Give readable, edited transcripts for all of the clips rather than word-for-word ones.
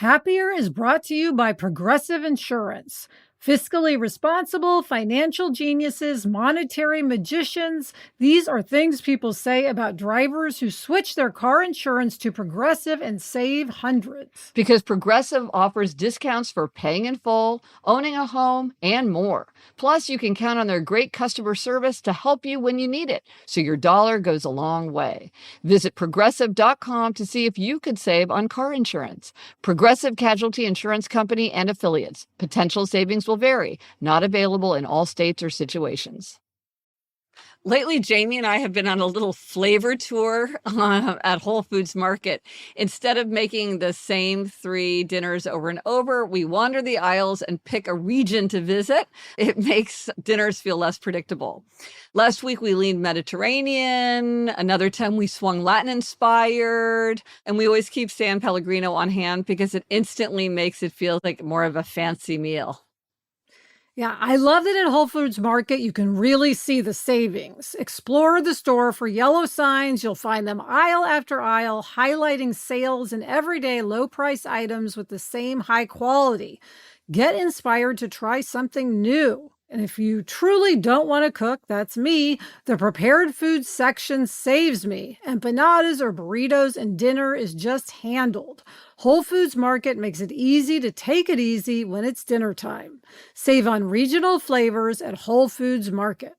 Happier is brought to you by Progressive Insurance. Fiscally responsible, financial geniuses, monetary magicians. These are things people say about drivers who switch their car insurance to Progressive and save hundreds. Because Progressive offers discounts for paying in full, owning a home, and more. Plus, you can count on their great customer service to help you when you need it, so your dollar goes a long way. Visit Progressive.com to see if you could save on car insurance. Progressive Casualty Insurance Company and Affiliates. Potential savings will vary. Not available in all states or situations. Lately, Jamie and I have been on a little flavor tour at Whole Foods Market. Instead of making the same 3 dinners over and over, we wander the aisles and pick a region to visit. It makes dinners feel less predictable. Last week, we leaned Mediterranean. Another time, we swung Latin-inspired. And we always keep San Pellegrino on hand because it instantly makes it feel like more of a fancy meal. Yeah, I love that at Whole Foods Market, you can really see the savings. Explore the store for yellow signs. You'll find them aisle after aisle, highlighting sales and everyday low-price items with the same high quality. Get inspired to try something new. And if you truly don't want to cook, that's me, the prepared foods section saves me. Empanadas or burritos and dinner is just handled. Whole Foods Market makes it easy to take it easy when it's dinner time. Save on regional flavors at Whole Foods Market.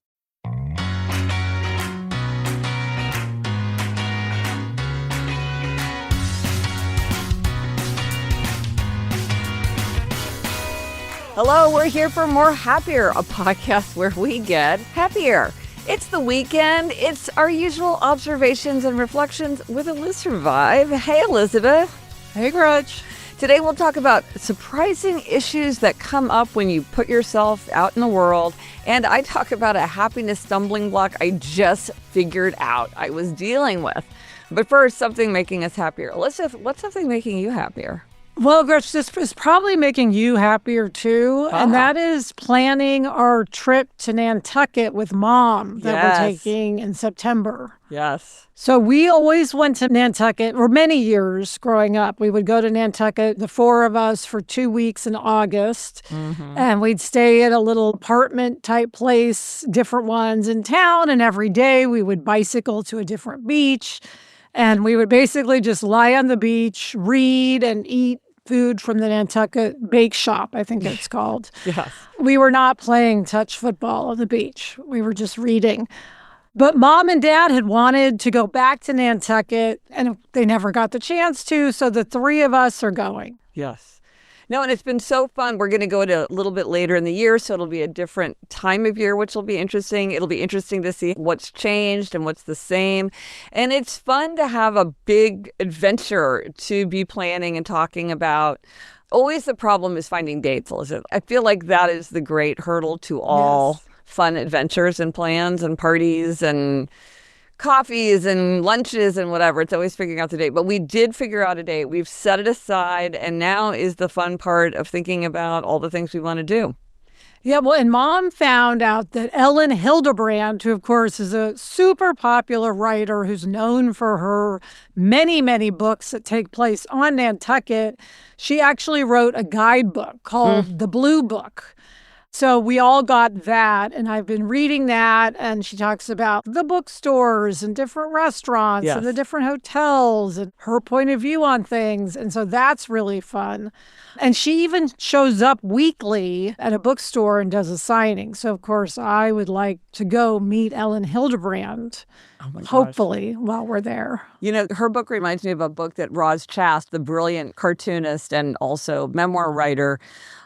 Hello, we're here for More Happier, a podcast where we get happier. It's the weekend. It's our usual observations and reflections with a listener vibe. Hey, Elizabeth. Hey, Grudge. Today we'll talk about surprising issues that come up when you put yourself out in the world. And I talk about a happiness stumbling block I just figured out I was dealing with. But first, something making us happier. Elizabeth, what's something making you happier? Well, Gretch, this is probably making you happier too, and that is planning our trip to Nantucket with Mom that we're taking in September. Yes. So we always went to Nantucket, or many years growing up. We would go to Nantucket, the 4 of us, for 2 weeks in August, and we'd stay at a little apartment-type place, different ones in town, and every day we would bicycle to a different beach, and we would basically just lie on the beach, read, and eat food from the Nantucket Bake Shop, I think it's called. Yes. We were not playing touch football on the beach. We were just reading. But Mom and Dad had wanted to go back to Nantucket, and they never got the chance to, so the 3 of us are going. Yes. No, and it's been so fun. We're going to go a little bit later in the year, so it'll be a different time of year, which will be interesting. It'll be interesting to see what's changed and what's the same. And it's fun to have a big adventure to be planning and talking about. Always the problem is finding dates, Elizabeth. I feel like that is the great hurdle to all fun adventures and plans and parties and coffees and lunches and whatever. It's always figuring out the date. But we did figure out a date. We've set it aside. And now is the fun part of thinking about all the things we want to do. Yeah, well, and Mom found out that Ellen Hildebrand, who, of course, is a super popular writer who's known for her many, many books that take place on Nantucket, she actually wrote a guidebook called The Blue Book. So we all got that, and I've been reading that, and she talks about the bookstores and different restaurants and the different hotels and her point of view on things, and so that's really fun. And she even shows up weekly at a bookstore and does a signing. So, of course, I would like to go meet Ellen Hildebrand, hopefully, while we're there. You know, her book reminds me of a book that Roz Chast, the brilliant cartoonist and also memoir writer,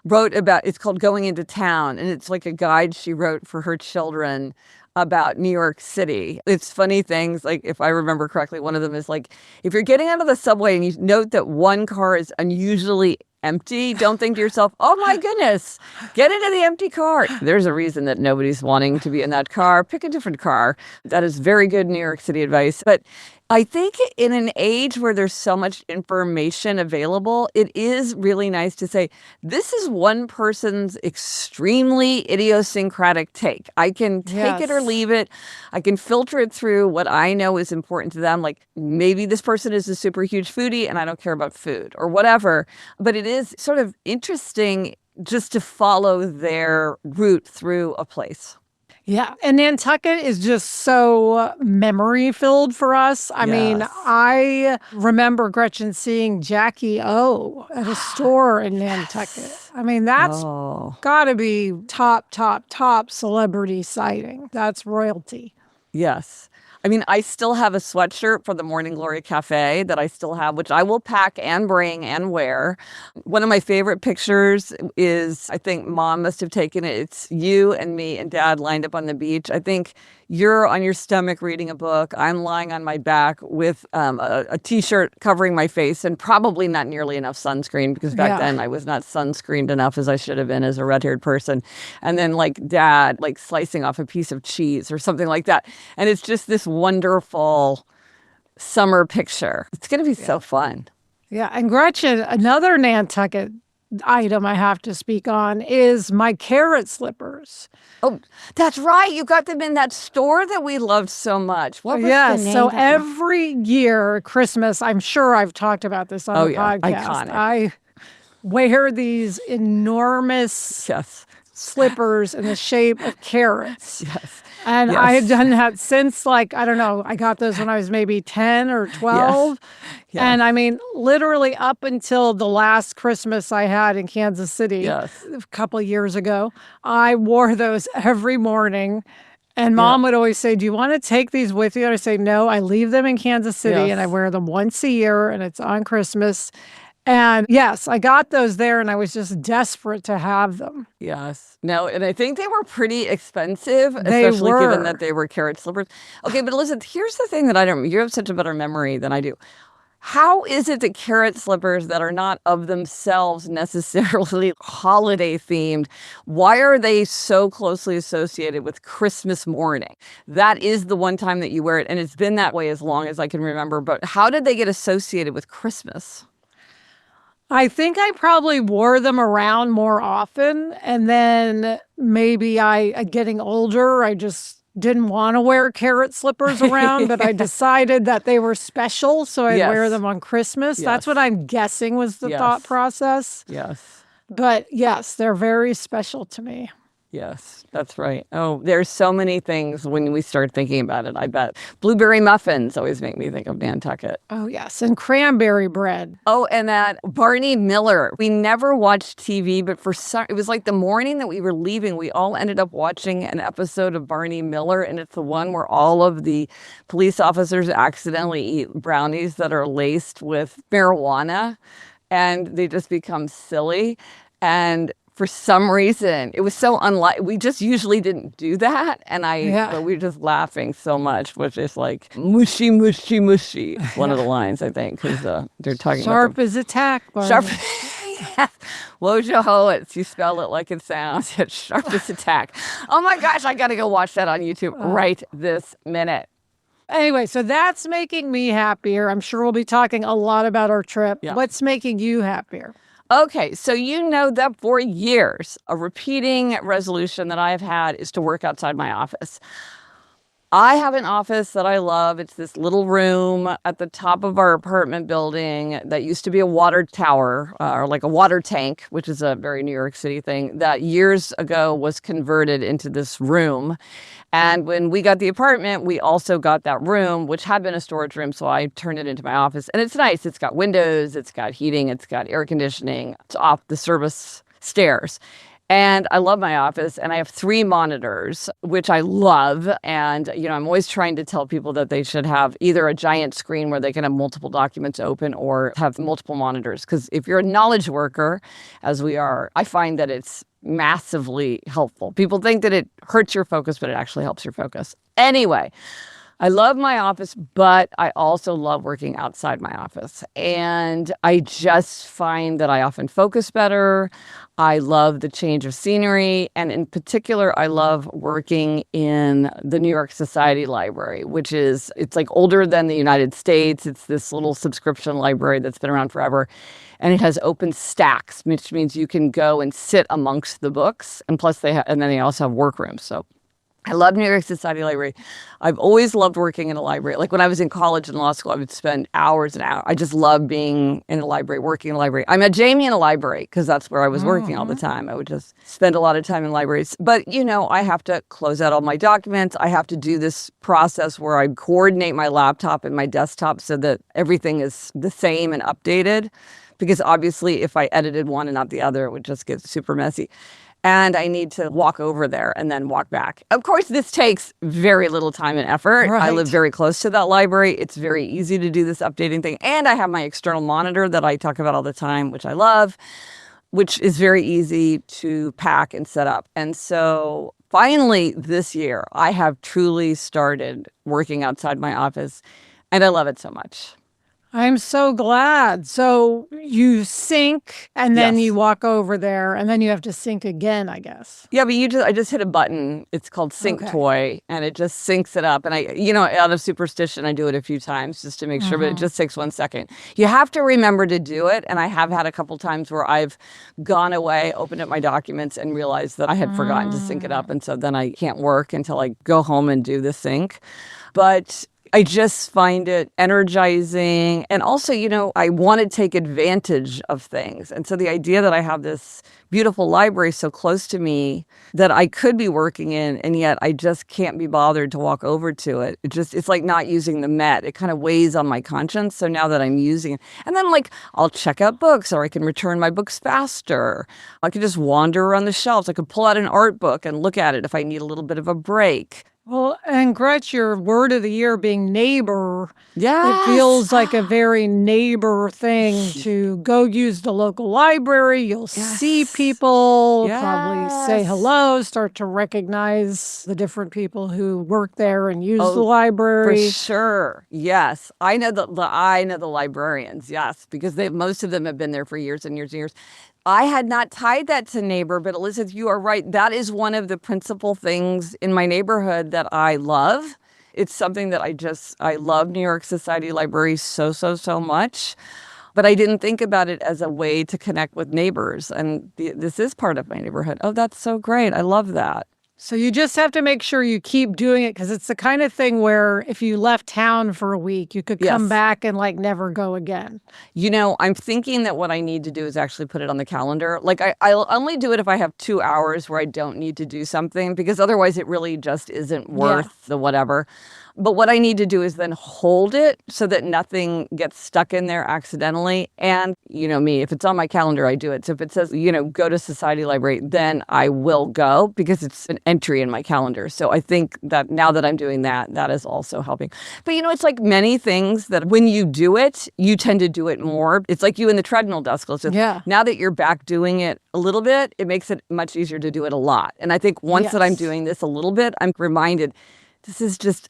wrote about. It's called Going Into Town, and it's like a guide she wrote for her children about New York City. It's funny things, like if I remember correctly, one of them is like, if you're getting out of the subway and you note that one car is unusually empty, don't think to yourself, oh my goodness, get into the empty car. There's a reason that nobody's wanting to be in that car. Pick a different car. That is very good New York City advice. But I think in an age where there's so much information available, it is really nice to say, this is one person's extremely idiosyncratic take. I can take it or Yes. leave it. I can filter it through what I know is important to them. Like maybe this person is a super huge foodie and I don't care about food or whatever. But it is sort of interesting just to follow their route through a place. Yeah. And Nantucket is just so memory filled for us. I mean, Yes. I remember Gretchen seeing Jackie O at a store in Nantucket. I mean, that's Oh. got to be top celebrity sighting. That's royalty. Yes. I mean, I still have a sweatshirt from the Morning Glory Cafe that I still have, which I will pack and bring and wear. One of my favorite pictures is, I think Mom must have taken it. It's you and me and Dad lined up on the beach. I think you're on your stomach reading a book. I'm lying on my back with a T-shirt covering my face and probably not nearly enough sunscreen because back then I was not sunscreened enough as I should have been as a red-haired person. And then like Dad, like slicing off a piece of cheese or something like that. And it's just this wonderful summer picture. It's going to be so fun. Yeah. And Gretchen, another Nantucket item I have to speak on is my carrot slippers. Oh, that's right. You got them in that store that we loved so much. What was Yes. the name? So of it? every year, Christmas, I'm sure I've talked about this on the podcast. Iconic. I wear these enormous Yes. slippers in the shape of carrots. Yes. And Yes. I had done that since, like, I don't know, I got those when I was maybe 10 or 12. Yes. And I mean, literally up until the last Christmas I had in Kansas City Yes. a couple of years ago, I wore those every morning. And Mom would always say, do you want to take these with you? And I say, no, I leave them in Kansas City and I wear them once a year and it's on Christmas. And yes, I got those there and I was just desperate to have them. Yes. No, and I think they were pretty expensive, They especially were. given that they were carrot slippers. Okay, but listen, here's the thing that I don't, you have such a better memory than I do. How is it that carrot slippers that are not of themselves necessarily holiday themed, why are they so closely associated with Christmas morning? That is the one time that you wear it, and it's been that way as long as I can remember. But how did they get associated with Christmas? I think I probably wore them around more often. And then maybe getting older, I just didn't want to wear carrot slippers around, but I decided that they were special. So I'd wear them on Christmas. That's what I'm guessing was the thought process. Yes. But yes, they're very special to me. Yes, that's right. Oh, there's so many things when we start thinking about it, I bet. Blueberry muffins always make me think of Nantucket. Oh, yes. And cranberry bread. Oh, and that Barney Miller. We never watched TV, but it was like the morning that we were leaving, we all ended up watching an episode of Barney Miller, and it's the one where all of the police officers accidentally eat brownies that are laced with marijuana, and they just become silly. And for some reason, it was so unlike, we just usually didn't do that. And but we were just laughing so much, which is like mushy, mushy, mushy. It's one of the lines, I think, because they're talking Sharp about as a tack, Barney. sharp. Yes. Wojohoits, you spell it like it sounds. It's sharp as a tack. Oh my gosh, I got to go watch that on YouTube right this minute. Anyway, so that's making me happier. I'm sure we'll be talking a lot about our trip. Yeah. What's making you happier? Okay, so you know that for years, a repeating resolution that I have had is to work outside my office. I have an office that I love. It's this little room at the top of our apartment building that used to be a water tower, or like a water tank, which is a very New York City thing, that years ago was converted into this room. And when we got the apartment, we also got that room, which had been a storage room. So I turned it into my office. And it's nice. It's got windows, it's got heating, it's got air conditioning. It's off the service stairs. And I love my office, and I have 3 monitors, which I love. And, I'm always trying to tell people that they should have either a giant screen where they can have multiple documents open or have multiple monitors. Because if you're a knowledge worker, as we are, I find that it's massively helpful. People think that it hurts your focus, but it actually helps your focus. Anyway, I love my office, but I also love working outside my office. And I just find that I often focus better. I love the change of scenery. And in particular, I love working in the New York Society Library, it's like older than the United States. It's this little subscription library that's been around forever. And it has open stacks, which means you can go and sit amongst the books. And plus and then they also have workrooms. So I love New York Society Library. I've always loved working in a library. Like when I was in college and law school, I would spend hours and hours. I just love being in a library, working in a library. I met Jamie in a library because that's where I was working all the time. I would just spend a lot of time in libraries. But, I have to close out all my documents. I have to do this process where I coordinate my laptop and my desktop so that everything is the same and updated. Because obviously, if I edited one and not the other, it would just get super messy. And I need to walk over there and then walk back. Of course, this takes very little time and effort. Right. I live very close to that library. It's very easy to do this updating thing. And I have my external monitor that I talk about all the time, which I love, which is very easy to pack and set up. And so finally this year, I have truly started working outside my office, and I love it so much. I'm so glad. So you sync and then Yes. you walk over there and then you have to sync again, I guess. Yeah, but I just hit a button. It's called Sync Okay. Toy, and it just syncs it up. And out of superstition, I do it a few times just to make sure, but it just takes 1 second. You have to remember to do it. And I have had a couple times where I've gone away, opened up my documents, and realized that I had forgotten to sync it up. And so then I can't work until I go home and do the sync. But I just find it energizing. And also, I want to take advantage of things. And so the idea that I have this beautiful library so close to me that I could be working in, and yet I just can't be bothered to walk over to it. It's like not using the Met. It kind of weighs on my conscience. So now that I'm using it, and then I'll check out books, or I can return my books faster. I could just wander around the shelves. I could pull out an art book and look at it if I need a little bit of a break. Well, and Gretch, your word of the year being neighbor, Yes. it feels like a very neighbor thing to go use the local library. You'll see people, probably say Yes. hello, start to recognize the different people who work there and use the For library. sure. Yes. I know the librarians. Yes, because most of them have been there for years and years and years. I had not tied that to neighbor, but Elizabeth, you are right. That is one of the principal things in my neighborhood that I love. It's something that I love New York Society Library so, so, so much. But I didn't think about it as a way to connect with neighbors. And this is part of my neighborhood. Oh, that's so great. I love that. So you just have to make sure you keep doing it because it's the kind of thing where if you left town for a week, you could come Yes. back and never go again. I'm thinking that what I need to do is actually put it on the calendar. I'll only do it if I have 2 hours where I don't need to do something, because otherwise it really just isn't worth the whatever. But what I need to do is then hold it so that nothing gets stuck in there accidentally. And me, if it's on my calendar, I do it. So if it says, go to Society Library, then I will go because it's an entry in my calendar. So I think that now that I'm doing that, that is also helping. But it's like many things that when you do it, you tend to do it more. It's like you in the treadmill desk. It's just, now that you're back doing it a little bit, it makes it much easier to do it a lot. And I think once that I'm doing this a little bit, I'm reminded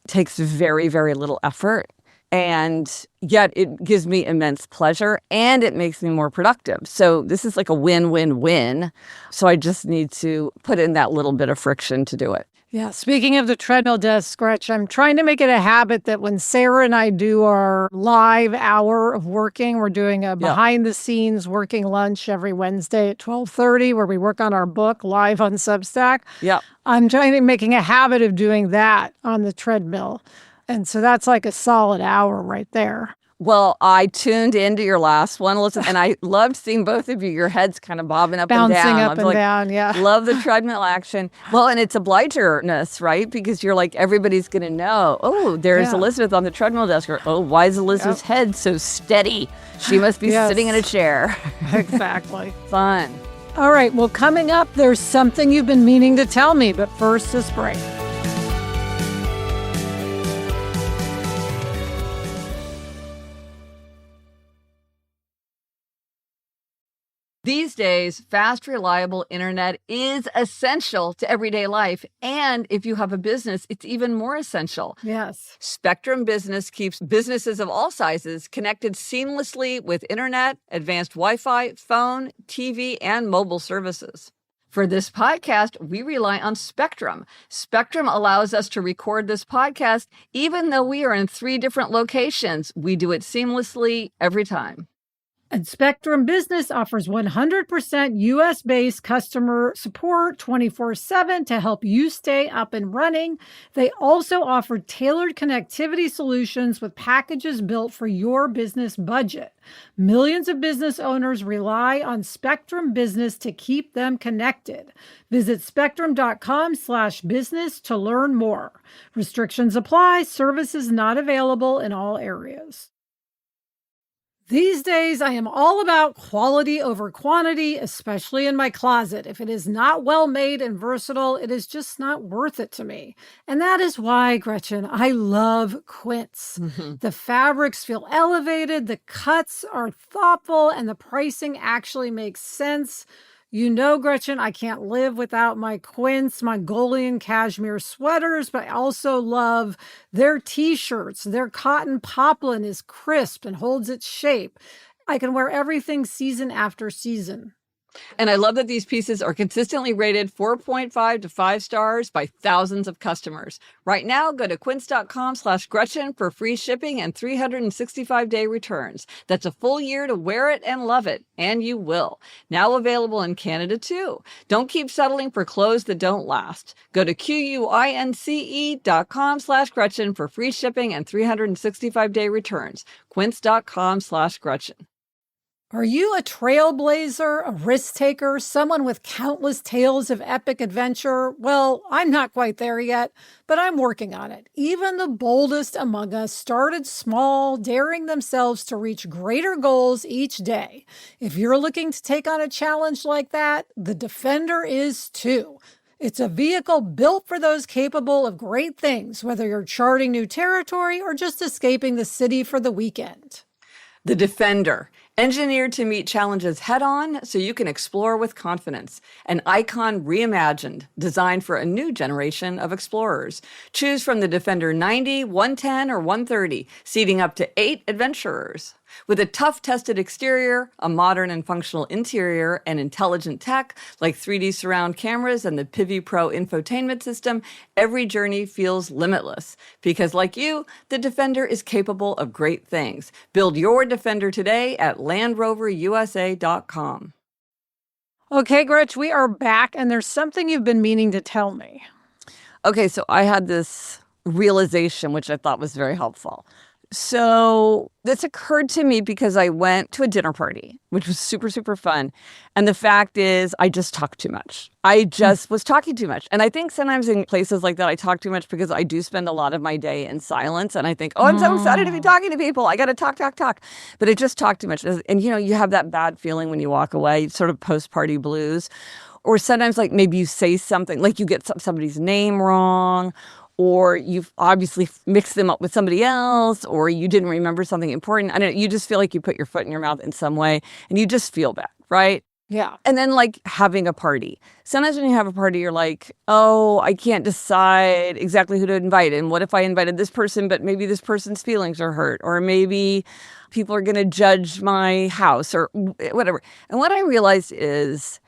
takes very, very little effort. And yet it gives me immense pleasure and it makes me more productive. So this is like a win-win-win. So I just need to put in that little bit of friction to do it. Yeah. Speaking of the treadmill desk, Gretch, I'm trying to make it a habit that when Sarah and I do our live hour of working, we're doing a behind the scenes working lunch every Wednesday at 12:30 where we work on our book live on Substack. Yeah. I'm trying to making a habit of doing that on the treadmill. And so that's like a solid hour right there. Well, I tuned into your last one, Elizabeth, and I loved seeing both of you. Your heads kind of bobbing up Bouncing and down. up and down, yeah. Love the treadmill action. Well, and it's obligerness, right? Because you're like, everybody's going to know, oh, there's Elizabeth on the treadmill desk. Or, oh, why is Elizabeth's head so steady? She must be sitting in a chair. Exactly. Fun. All right. Well, coming up, there's something you've been meaning to tell me. But first, this break. These days, fast, reliable internet is essential to everyday life. And if you have a business, it's even more essential. Yes. Spectrum Business keeps businesses of all sizes connected seamlessly with internet, advanced Wi-Fi, phone, TV, and mobile services. For this podcast, we rely on Spectrum. Spectrum allows us to record this podcast even though we are in 3 different locations. We do it seamlessly every time. And Spectrum Business offers 100% US-based customer support 24/7 to help you stay up and running. They also offer tailored connectivity solutions with packages built for your business budget. Millions of business owners rely on Spectrum Business to keep them connected. Visit spectrum.com/business to learn more. Restrictions apply. Services not available in all areas. These days, I am all about quality over quantity, especially in my closet. If it is not well made and versatile, it is just not worth it to me. And that is why, Gretchen, I love Quince. The fabrics feel elevated, the cuts are thoughtful, and the pricing actually makes sense. You know, Gretchen, I can't live without my Quince Mongolian cashmere sweaters, but I also love their t-shirts. Their cotton poplin is crisp and holds its shape. I can wear everything season after season. And I love that these pieces are consistently rated 4.5 to 5 stars by thousands of customers. Right now, go to quince.com/Gretchen for free shipping and 365-day returns. That's a full year to wear it and love it, and you will. Now available in Canada, too. Don't keep settling for clothes that don't last. Go to quince.com/Gretchen for free shipping and 365-day returns. Quince.com/Gretchen. Are you a trailblazer, a risk taker, someone with countless tales of epic adventure? Well, I'm not quite there yet, but I'm working on it. Even the boldest among us started small, daring themselves to reach greater goals each day. If you're looking to take on a challenge like that, the Defender is too. It's a vehicle built for those capable of great things, whether you're charting new territory or just escaping the city for the weekend. The Defender, engineered to meet challenges head-on so you can explore with confidence. An icon reimagined, designed for a new generation of explorers. Choose from the Defender 90, 110, or 130, seating up to 8 adventurers. With a tough-tested exterior, a modern and functional interior, and intelligent tech like 3D surround cameras and the Pivi Pro infotainment system, every journey feels limitless. Because like you, the Defender is capable of great things. Build your Defender today at LandRoverUSA.com. Okay, Gretch, we are back, and there's something you've been meaning to tell me. Okay, so I had this realization, which I thought was very helpful. So this occurred to me because I went to a dinner party, which was super, super fun. And the fact is, I just talked too much. I just was talking too much. And I think sometimes in places like that, I talk too much because I do spend a lot of my day in silence. And I think, oh, I'm so excited to be talking to people. I got to talk, talk, talk. But I just talk too much. And, you know, you have that bad feeling when you walk away, sort of post-party blues. Or sometimes, like, maybe you say something, like you get somebody's name wrong, or you've obviously mixed them up with somebody else, or you didn't remember something important. I don't know, you just feel like you put your foot in your mouth in some way, and you just feel bad, right? Yeah. And then, like, having a party. Sometimes when you have a party, you're like, oh, I can't decide exactly who to invite. And what if I invited this person, but maybe this person's feelings are hurt, or maybe people are going to judge my house, or whatever. And what I realized is,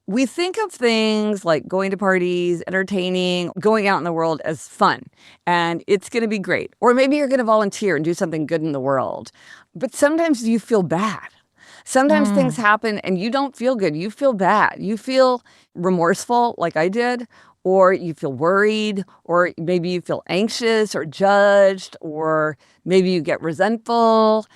we think of things like going to parties, entertaining, going out in the world as fun, and it's going to be great. Or maybe you're going to volunteer and do something good in the world. But sometimes you feel bad. Sometimes things happen and you don't feel good. You feel bad. You feel remorseful like I did, or you feel worried, or maybe you feel anxious or judged, or maybe you get resentful.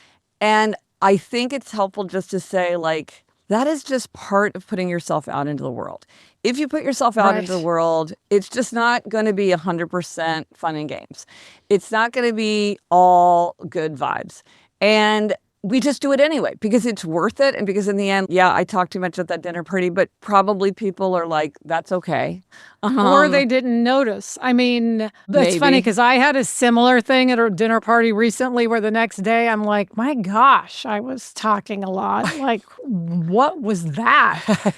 And I think it's helpful just to say, like, that is just part of putting yourself out into the world. If you put yourself out into the world, it's just not going to be 100% fun and games. It's not going to be all good vibes. And we just do it anyway because it's worth it. And because in the end, yeah, I talked too much at that dinner party, but probably people are like, that's okay. Or they didn't notice. I mean, it's funny Maybe. because I had a similar thing at a dinner party recently where the next day I'm like, my gosh, I was talking a lot. Like, what was that?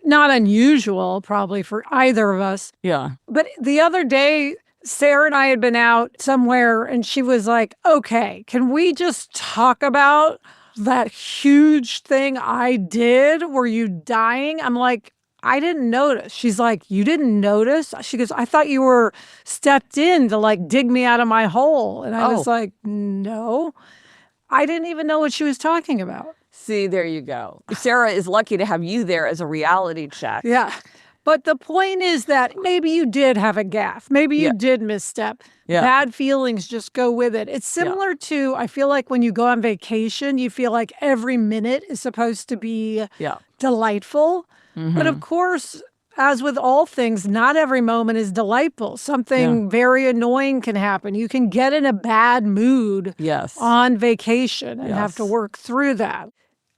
Not unusual, probably, for either of us. Yeah. But the other day, Sarah and I had been out somewhere and she was like, okay, can we just talk about that huge thing I did? Were you dying? I'm like, I didn't notice. She's like, you didn't notice? She goes, I thought you were stepped in to like dig me out of my hole. And I was like, no, I didn't even know what she was talking about. See, there you go. Sarah is lucky to have you there as a reality check. Yeah. But the point is that maybe you did have a gaffe. Maybe you did misstep. Yeah. Bad feelings just go with it. It's similar to, I feel like when you go on vacation, you feel like every minute is supposed to be delightful. But of course, as with all things, not every moment is delightful. Something very annoying can happen. You can get in a bad mood on vacation and have to work through that.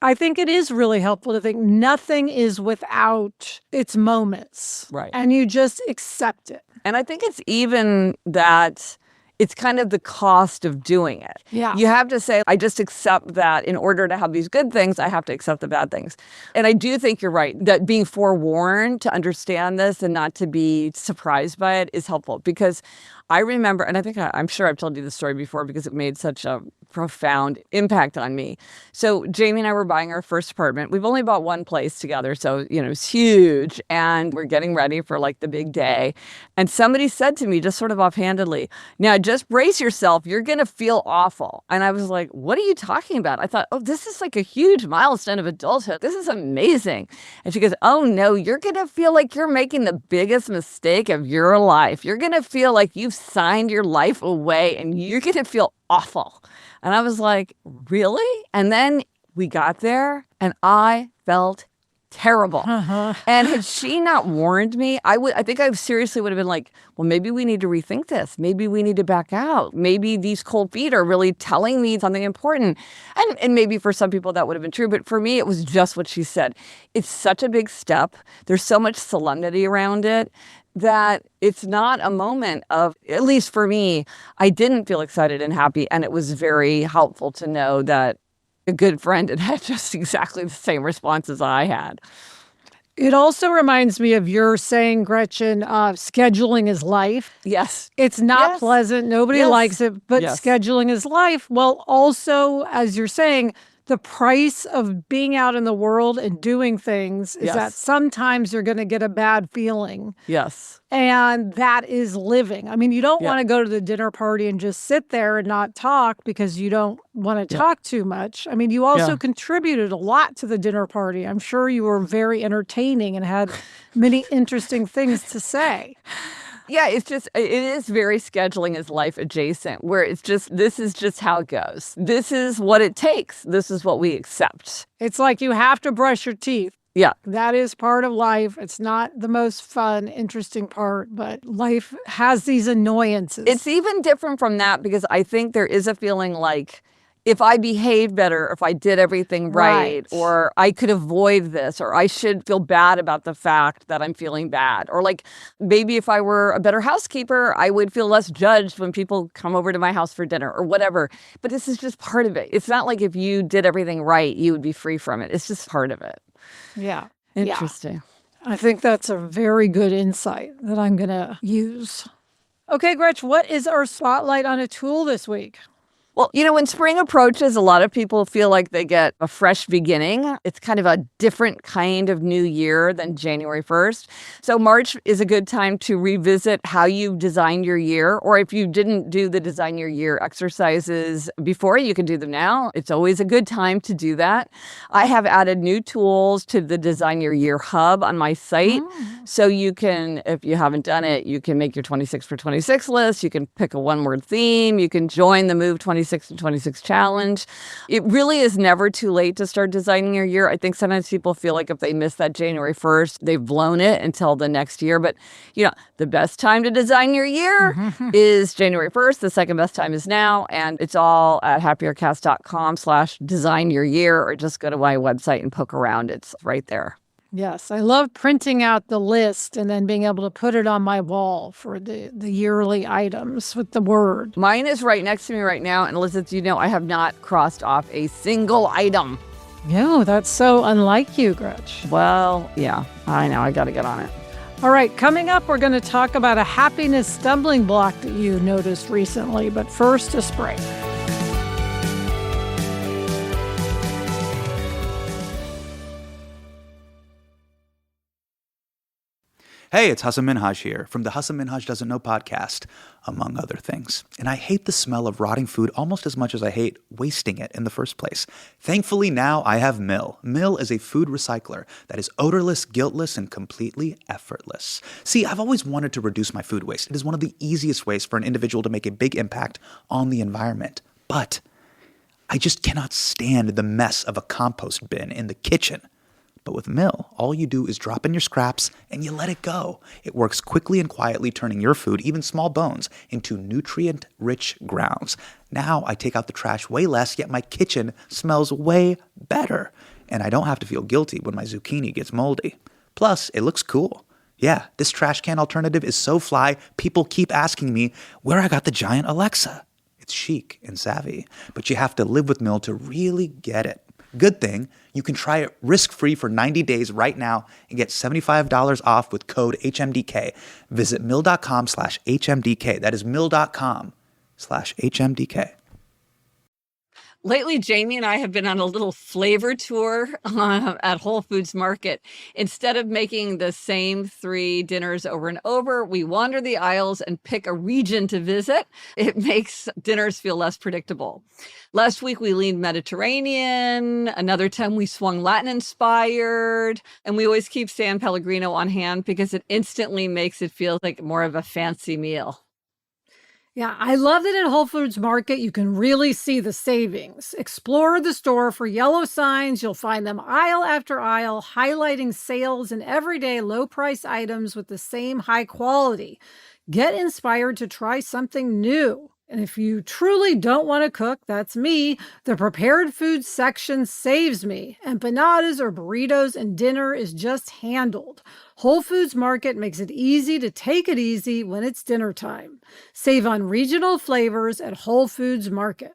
I think it is really helpful to think nothing is without its moments. Right. And you just accept it. And I think it's even that it's kind of the cost of doing it. Yeah. You have to say, I just accept that in order to have these good things, I have to accept the bad things. And I do think you're right, that being forewarned to understand this and not to be surprised by it is helpful. Because I remember, and I think I'm sure I've told you this story before because it made such a profound impact on me. So Jamie and I were buying our first apartment. We've only bought one place together, so it's huge, and we're getting ready for like the big day. And somebody said to me just sort of offhandedly, now just brace yourself, you're going to feel awful. And I was like, what are you talking about? I thought, oh, this is like a huge milestone of adulthood. This is amazing. And she goes, oh no, you're going to feel like you're making the biggest mistake of your life. You're going to feel like you've signed your life away and you're going to feel awful. And I was like, really? And then we got there and I felt terrible. And had she not warned me, I think I seriously would have been like, well, maybe we need to rethink this. Maybe we need to back out. Maybe these cold feet are really telling me something important. And maybe for some people that would have been true. But for me, it was just what she said. It's such a big step. There's so much solemnity around it that it's not a moment of, at least for me, I didn't feel excited and happy. And it was very helpful to know that a good friend had just exactly the same response as I had. It also reminds me of your saying, Gretchen, scheduling is life. Yes. It's not pleasant. Nobody likes it, but scheduling is life. Well, also, as you're saying, the price of being out in the world and doing things is that sometimes you're going to get a bad feeling. Yes. And that is living. I mean, you don't want to go to the dinner party and just sit there and not talk because you don't want to talk too much. I mean, you also contributed a lot to the dinner party. I'm sure you were very entertaining and had many interesting things to say. Yeah, it is very scheduling is life adjacent, where it's just, this is just how it goes. This is what it takes. This is what we accept. It's like you have to brush your teeth. Yeah. That is part of life. It's not the most fun, interesting part, but life has these annoyances. It's even different from that because I think there is a feeling like, if I behaved better, if I did everything right, or I could avoid this, or I should feel bad about the fact that I'm feeling bad, or like maybe if I were a better housekeeper, I would feel less judged when people come over to my house for dinner or whatever. But this is just part of it. It's not like if you did everything right, you would be free from it. It's just part of it. Yeah. Interesting. Yeah. I think that's a very good insight that I'm going to use. Okay, Gretch, what is our spotlight on a tool this week? Well, when spring approaches, a lot of people feel like they get a fresh beginning. It's kind of a different kind of new year than January 1st. So March is a good time to revisit how you designed your year, or if you didn't do the design your year exercises before, you can do them now. It's always a good time to do that. I have added new tools to the Design Your Year hub on my site. So you can, if you haven't done it, you can make your 26 for 26 list. You can pick a one-word theme. You can join the Move 26 26 to 26 challenge. It really is never too late to start designing your year. I think sometimes people feel like if they miss that January 1st, they've blown it until the next year. But, the best time to design your year is January 1st. The second best time is now. And it's all at happiercast.com/design your year, or just go to my website and poke around. It's right there. Yes, I love printing out the list and then being able to put it on my wall for the yearly items with the word. Mine is right next to me right now. And Elizabeth, I have not crossed off a single item. No, that's so unlike you, Gretch. Well, yeah, I know. I got to get on it. All right, coming up, we're going to talk about a happiness stumbling block that you noticed recently. But first, a spray. Hey, it's Hassan Minhaj here from the Hassan Minhaj Doesn't Know podcast, among other things. And I hate the smell of rotting food almost as much as I hate wasting it in the first place. Thankfully, now I have Mill. Mill is a food recycler that is odorless, guiltless, and completely effortless. See, I've always wanted to reduce my food waste. It is one of the easiest ways for an individual to make a big impact on the environment. But I just cannot stand the mess of a compost bin in the kitchen. But with Mill, all you do is drop in your scraps and you let it go. It works quickly and quietly, turning your food, even small bones, into nutrient-rich grounds. Now I take out the trash way less, yet my kitchen smells way better. And I don't have to feel guilty when my zucchini gets moldy. Plus, it looks cool. Yeah, this trash can alternative is so fly, people keep asking me where I got the giant Alexa. It's chic and savvy, but you have to live with Mill to really get it. Good thing, you can try it risk-free for 90 days right now and get $75 off with code HMDK. Visit mill.com/HMDK. That is mill.com/HMDK. Lately, Jamie and I have been on a little flavor tour at Whole Foods Market. Instead of making the same 3 dinners over and over, we wander the aisles and pick a region to visit. It makes dinners feel less predictable. Last week, we leaned Mediterranean. Another time, we swung Latin-inspired. And we always keep San Pellegrino on hand because it instantly makes it feel like more of a fancy meal. Yeah, I love that at Whole Foods Market, you can really see the savings. Explore the store for yellow signs. You'll find them aisle after aisle, highlighting sales and everyday low-price items with the same high quality. Get inspired to try something new. And if you truly don't want to cook, that's me. The prepared food section saves me. Empanadas or burritos and dinner is just handled. Whole Foods Market makes it easy to take it easy when it's dinner time. Save on regional flavors at Whole Foods Market.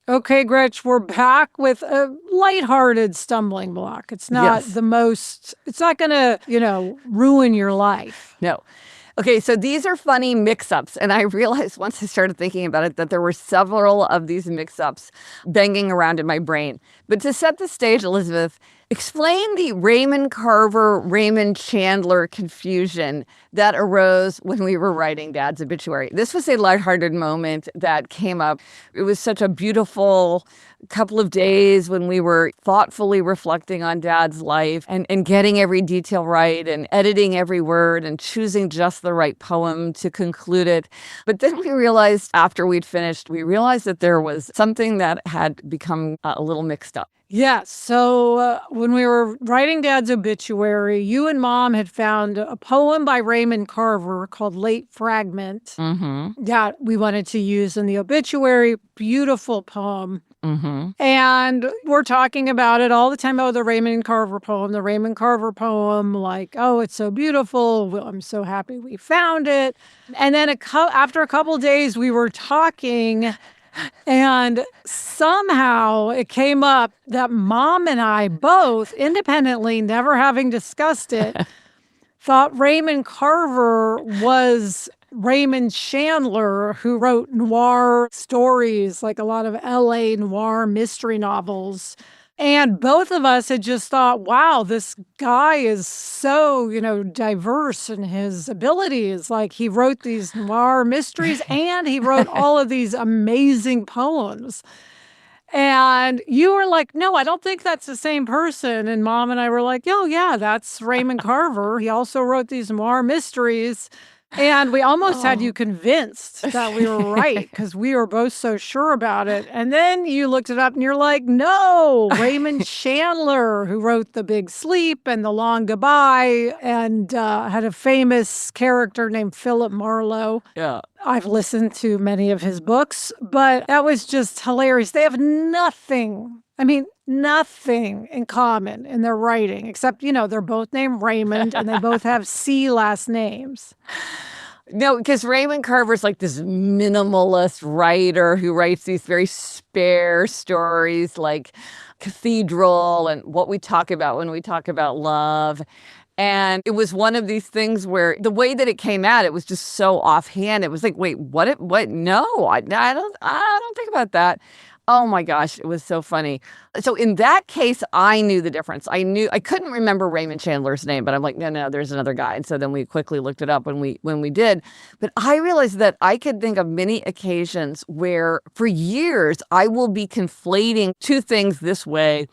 Okay, Gretch, we're back with a lighthearted stumbling block. It's not it's not going to, ruin your life. No. Okay, so these are funny mix-ups, and I realized once I started thinking about it that there were several of these mix-ups banging around in my brain. But to set the stage, Elizabeth, explain the Raymond Carver, Raymond Chandler confusion that arose when we were writing Dad's obituary. This was a lighthearted moment that came up. It was such a beautiful couple of days when we were thoughtfully reflecting on Dad's life and getting every detail right and editing every word and choosing just the right poem to conclude it. But then we realized after we'd finished, that there was something that had become a little mixed up. Yes. So when we were writing Dad's obituary, you and Mom had found a poem by Raymond Carver called Late Fragment that we wanted to use in the obituary. Beautiful poem. And we're talking about it all the time. Oh, the Raymond Carver poem, like, oh, it's so beautiful. Well, I'm so happy we found it. And then after a couple days, we were talking, and somehow it came up that Mom and I both, independently, never having discussed it, thought Raymond Carver was Raymond Chandler, who wrote noir stories, like a lot of LA noir mystery novels. And both of us had just thought, wow, this guy is so, diverse in his abilities. Like, he wrote these noir mysteries and he wrote all of these amazing poems. And you were like, no, I don't think that's the same person. And Mom and I were like, oh, yeah, that's Raymond Carver. He also wrote these noir mysteries. And we almost had Oh. you convinced that we were right because we were both so sure about it. And then you looked it up and you're like, no, Raymond Chandler, who wrote The Big Sleep and The Long Goodbye and had a famous character named Philip Marlowe. Yeah. I've listened to many of his books, but that was just hilarious. They have nothing in common in their writing, except, they're both named Raymond and they both have C last names. No, because Raymond Carver's like this minimalist writer who writes these very spare stories like Cathedral and What We Talk About When We Talk About Love. And it was one of these things where the way that it came out, it was just so offhand. It was like, wait, what? No, I don't think about that. Oh my gosh, it was so funny. So in that case, I knew the difference. I couldn't remember Raymond Chandler's name, but I'm like, no, there's another guy. And so then we quickly looked it up when we did. But I realized that I could think of many occasions where for years I will be conflating two things this way.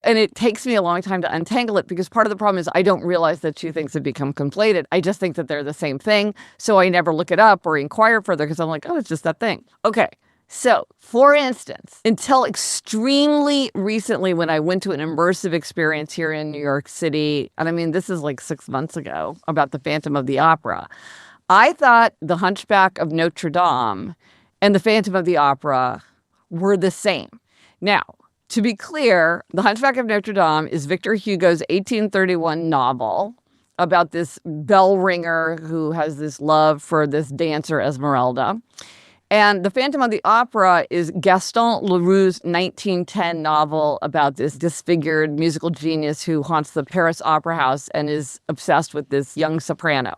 And it takes me a long time to untangle it because part of the problem is I don't realize that two things have become conflated. I just think that they're the same thing. So I never look it up or inquire further because I'm like, oh, it's just that thing. Okay. So, for instance, until extremely recently when I went to an immersive experience here in New York City, and I mean, this is like 6 months ago, about the Phantom of the Opera, I thought the Hunchback of Notre Dame and the Phantom of the Opera were the same. Now, to be clear, the Hunchback of Notre Dame is Victor Hugo's 1831 novel about this bell ringer who has this love for this dancer Esmeralda. And The Phantom of the Opera is Gaston Leroux's 1910 novel about this disfigured musical genius who haunts the Paris Opera House and is obsessed with this young soprano.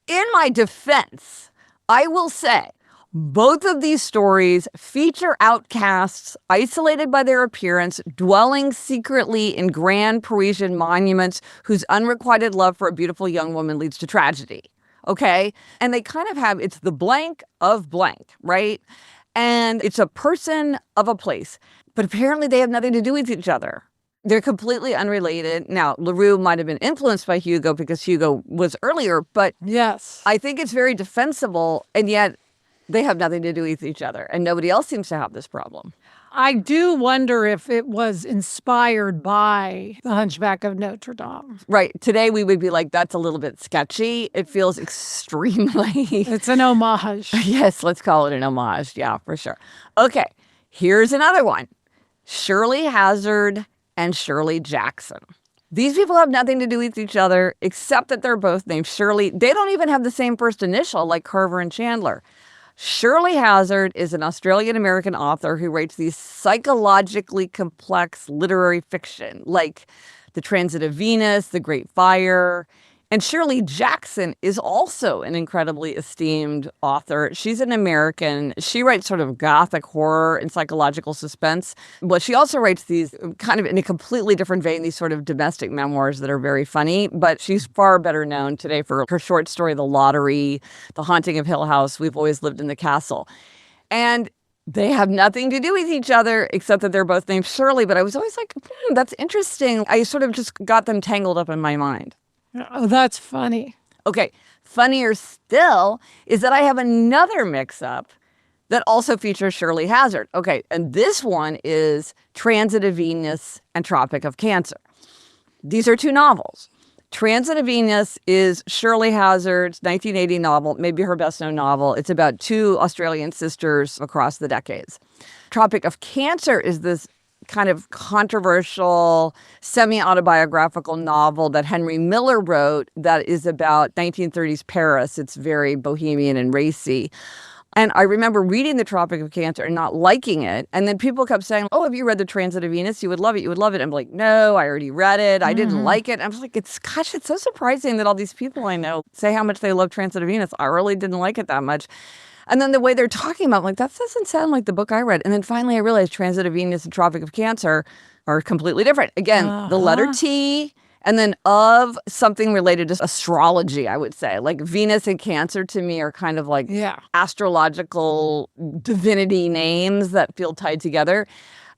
In my defense, I will say both of these stories feature outcasts isolated by their appearance, dwelling secretly in grand Parisian monuments whose unrequited love for a beautiful young woman leads to tragedy. Okay. And they kind of have, it's the blank of blank, right? And it's a person of a place, but apparently they have nothing to do with each other. They're completely unrelated. Now, Leroux might have been influenced by Hugo because Hugo was earlier, but yes, I think it's very defensible. And yet they have nothing to do with each other. And nobody else seems to have this problem. I do wonder if it was inspired by The Hunchback of Notre Dame. Right. Today we would be like, that's a little bit sketchy. It feels extremely... It's an homage. Yes, let's call it an homage. Yeah, for sure. Okay, here's another one. Shirley Hazard and Shirley Jackson. These people have nothing to do with each other except that they're both named Shirley. They don't even have the same first initial like Carver and Chandler. Shirley Hazard is an Australian-American author who writes these psychologically complex literary fiction like The Transit of Venus, The Great Fire. And Shirley Jackson is also an incredibly esteemed author. She's an American. She writes sort of gothic horror and psychological suspense. But she also writes these kind of in a completely different vein, these sort of domestic memoirs that are very funny. But she's far better known today for her short story, The Lottery, The Haunting of Hill House, We've Always Lived in the Castle. And they have nothing to do with each other except that they're both named Shirley. But I was always like, that's interesting. I sort of just got them tangled up in my mind. Oh, that's funny. Okay, funnier still is that I have another mix-up that also features Shirley Hazard. Okay, and this one is Transit of Venus and Tropic of Cancer. These are two novels. Transit of Venus is Shirley Hazard's 1980 novel, maybe her best-known novel. It's about two Australian sisters across the decades. Tropic of Cancer is this kind of controversial, semi-autobiographical novel that Henry Miller wrote that is about 1930s Paris. It's very bohemian and racy. And I remember reading The Tropic of Cancer and not liking it. And then people kept saying, oh, have you read The Transit of Venus? You would love it. You would love it. I'm like, no, I already read it. I didn't like it. I was like, it's so surprising that all these people I know say how much they love Transit of Venus. I really didn't like it that much. And then the way they're talking about it, I'm like, that doesn't sound like the book I read. And then finally I realized Transit of Venus and Tropic of Cancer are completely different. Again, the letter T and then of something related to astrology, I would say. Like Venus and Cancer to me are kind of like astrological divinity names that feel tied together.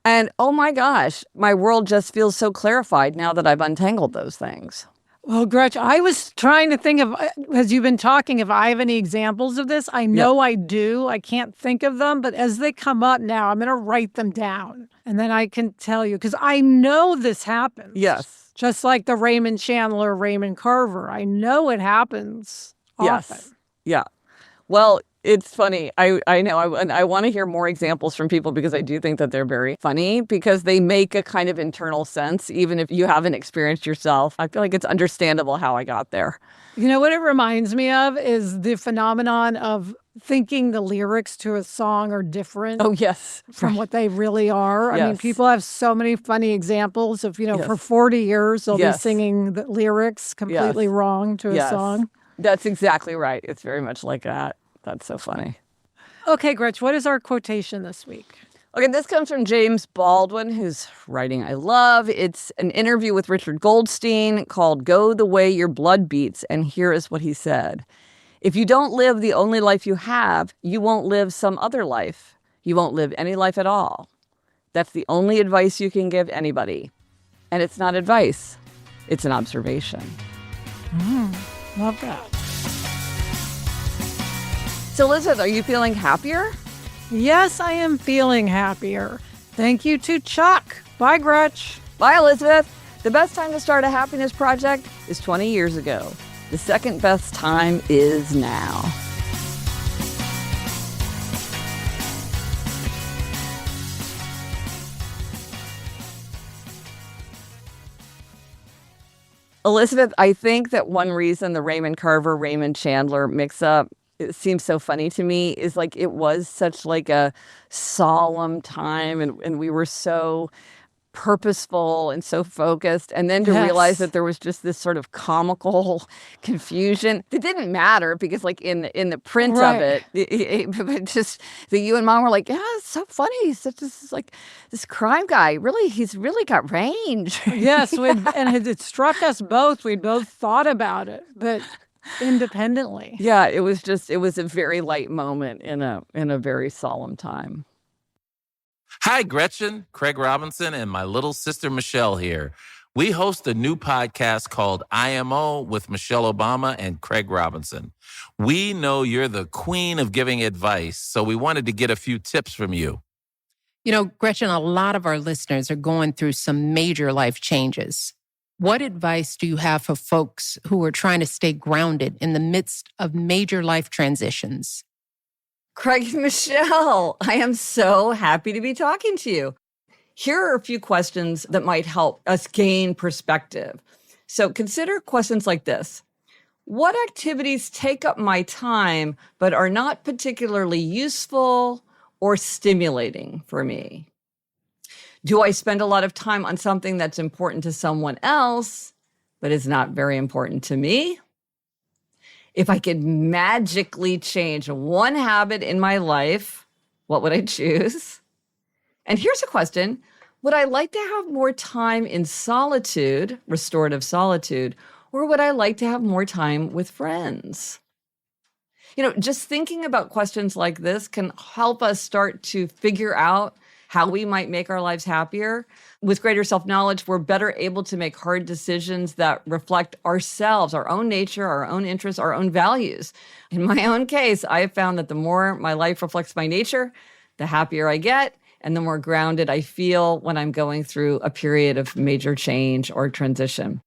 And oh my gosh, my world just feels so clarified now that I've untangled those things. Well, Gretch, I was trying to think of, as you've been talking, if I have any examples of this. I know I do. I can't think of them, but as they come up now, I'm going to write them down. And then I can tell you, because I know this happens. Yes. Just like the Raymond Chandler, Raymond Carver. I know it happens often. Yes. Yeah. Well, it's funny. I know. I want to hear more examples from people because I do think that they're very funny because they make a kind of internal sense, even if you haven't experienced yourself. I feel like it's understandable how I got there. You know what it reminds me of is the phenomenon of thinking the lyrics to a song are different. Oh, yes. From what they really are. I mean, Yes. people have so many funny examples of, Yes. for 40 years, they'll be Yes. singing the lyrics completely wrong to a Yes. song. That's exactly right. It's very much like that. That's so funny. Okay, Gretch, what is our quotation this week? Okay, this comes from James Baldwin, whose writing I love. It's an interview with Richard Goldstein called Go the Way Your Blood Beats. And here is what he said. If you don't live the only life you have, you won't live some other life. You won't live any life at all. That's the only advice you can give anybody. And it's not advice. It's an observation. Love that. So, Elizabeth, are you feeling happier? Yes, I am feeling happier. Thank you to Chuck. Bye, Gretch. Bye, Elizabeth. The best time to start a happiness project is 20 years ago. The second best time is now. Elizabeth, I think that one reason the Raymond Carver, Raymond Chandler mix-up, it seems so funny to me, is like it was such like a solemn time and we were so purposeful and so focused. And then to realize that there was just this sort of comical confusion that didn't matter because like in the print of it, just that you and Mom were like, yeah, it's so funny. He's such this like this crime guy. Really, he's really got range. Yes, and it struck us both. We both thought about it, but independently. Yeah, it was a very light moment in a very solemn time. Hi, Gretchen, Craig Robinson, and my little sister Michelle here. We host a new podcast called IMO with Michelle Obama and Craig Robinson. We know you're the queen of giving advice, so we wanted to get a few tips from you. You know, Gretchen, a lot of our listeners are going through some major life changes. What advice do you have for folks who are trying to stay grounded in the midst of major life transitions? Craig and Michelle, I am so happy to be talking to you. Here are a few questions that might help us gain perspective. So consider questions like this. What activities take up my time but are not particularly useful or stimulating for me? Do I spend a lot of time on something that's important to someone else but is not very important to me? If I could magically change one habit in my life, what would I choose? And here's a question. Would I like to have more time in solitude, restorative solitude, or would I like to have more time with friends? You know, just thinking about questions like this can help us start to figure out how we might make our lives happier. With greater self-knowledge, we're better able to make hard decisions that reflect ourselves, our own nature, our own interests, our own values. In my own case, I have found that the more my life reflects my nature, the happier I get, and the more grounded I feel when I'm going through a period of major change or transition.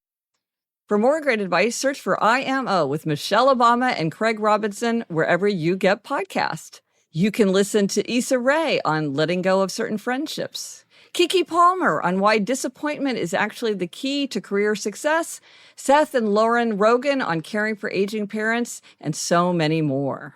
For more great advice, search for IMO with Michelle Obama and Craig Robinson wherever you get podcasts. You can listen to Issa Rae on letting go of certain friendships, Kiki Palmer on why disappointment is actually the key to career success, Seth and Lauren Rogan on caring for aging parents, and so many more.